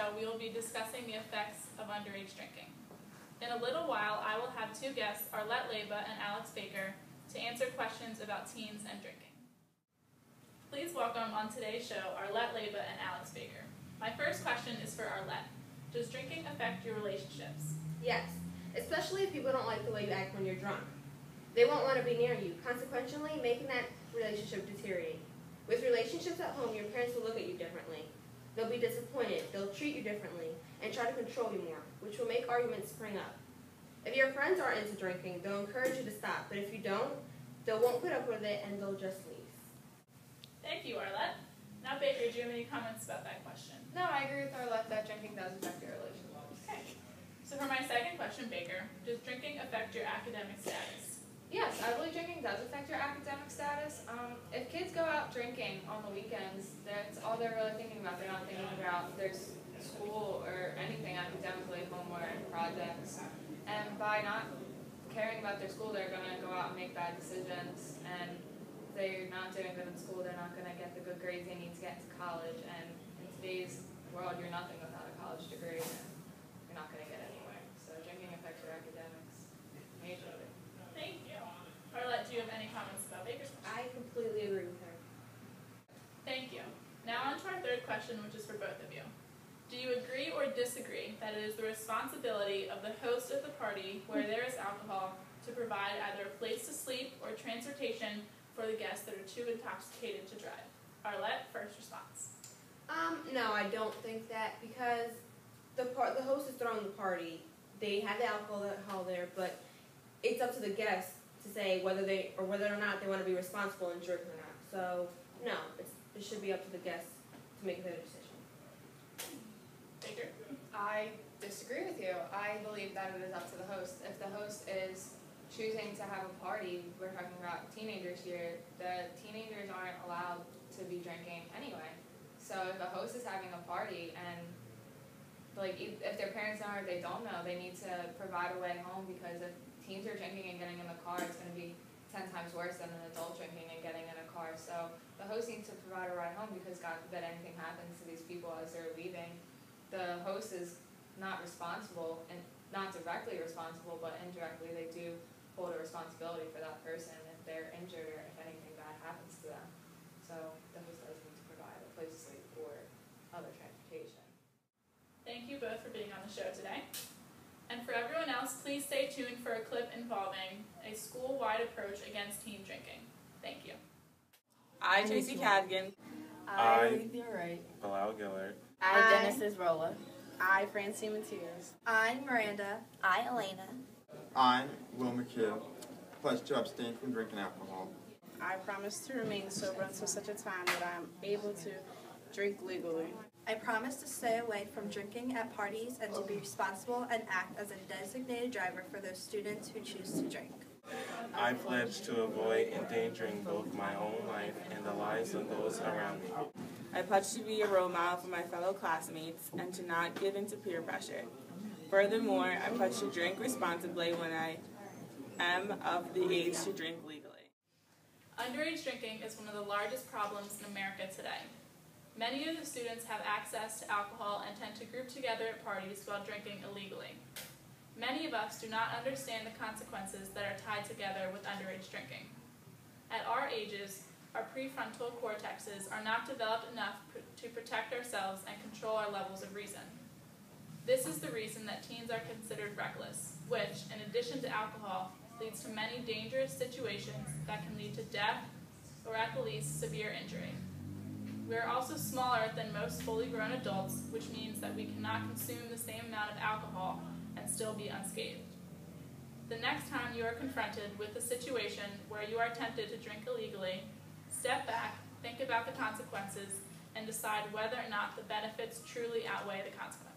show, we will be discussing the effects of underage drinking. In a little while, I will have two guests, Arlette Leyba and Alex Baker, to answer questions about teens and drinking. Please welcome on today's show Arlette Leyba and Alex Baker. My first question is for Arlette. Does drinking affect your relationships? Yes, especially if people don't like the way you act when you're drunk. They won't want to be near you, consequently making that relationship deteriorate. With relationships at home, your parents will look at you differently. They'll be disappointed, they'll treat you differently, and try to control you more, which will make arguments spring up. If your friends are into drinking, they'll encourage you to stop, but if you don't, they won't put up with it and they'll just leave. Thank you, Arlette. Now, Baker, do you have any comments about that question? No, I agree with Arlette that drinking does affect your relationships. Okay. So for my second question, Baker, does drinking affect your academic status? Yes, I believe drinking does affect your academic status. If kids go out drinking on the weekends, that's all they're really thinking about. They're not thinking about their school or anything academically, homework, projects. And by not caring about their school, they're going to go out and make bad decisions. And if they're not doing good in school, they're not going to get the good grades they need to get into college. And in today's world, you're nothing without a college degree, and you're not going to get anywhere. So drinking affects your academics majorly. Thank you. Arlette, do you have any comments about Baker's question? I completely agree with her. Thank you. Now on to our third question, which is for both of you. Do you agree or disagree that it is the responsibility of the host of the party where there is alcohol to provide either a place to sleep or transportation for the guests that are too intoxicated to drive? Arlette, first response. No, I don't think that, because the host is throwing the party. They have the alcohol there, but it's up to the guests to say whether or not they want to be responsible and drink or not. So no, it should be up to the guests to make their decision. Baker? I disagree with you. I believe that it is up to the host. If the host is choosing to have a party, we're talking about teenagers here, the teenagers aren't allowed to be drinking anyway. So if a host is having a party and if their parents know or they don't know, they need to provide a way home, because if teens are drinking and getting in the car, it's going to be 10 times worse than an adult drinking and getting in a car. So the host needs to provide a ride home, because God forbid anything happens to these people as they're leaving. The host is not responsible, and not directly responsible, but indirectly they do hold a responsibility for that person if they're injured or if anything bad happens to them. So the host does need to provide a place to sleep or other transportation. Thank you both for being on the show today. And for everyone else, please stay tuned for a clip involving a school-wide approach against teen drinking. Thank you. I, Tracy Cadgan. I, You're right. Bilal Gillard. I, Genesis Rolla. I, Francine Matias. I'm Miranda. I, Elena. I, Will McHugh, pledge to abstain from drinking alcohol. I promise to remain sober until such a time that I am able to drink legally. I promise to stay away from drinking at parties and to be responsible and act as a designated driver for those students who choose to drink. I pledge to avoid endangering both my own life and the lives of those around me. I pledge to be a role model for my fellow classmates and to not give in to peer pressure. Furthermore, I pledge to drink responsibly when I am of the age to drink legally. Underage drinking is one of the largest problems in America today. Many of the students have access to alcohol and tend to group together at parties while drinking illegally. Many of us do not understand the consequences that are tied together with underage drinking. At our ages, our prefrontal cortexes are not developed enough to protect ourselves and control our levels of reason. This is the reason that teens are considered reckless, which, in addition to alcohol, leads to many dangerous situations that can lead to death or at the least severe injury. We are also smaller than most fully grown adults, which means that we cannot consume the same amount of alcohol and still be unscathed. The next time you are confronted with a situation where you are tempted to drink illegally, step back, think about the consequences, and decide whether or not the benefits truly outweigh the consequences.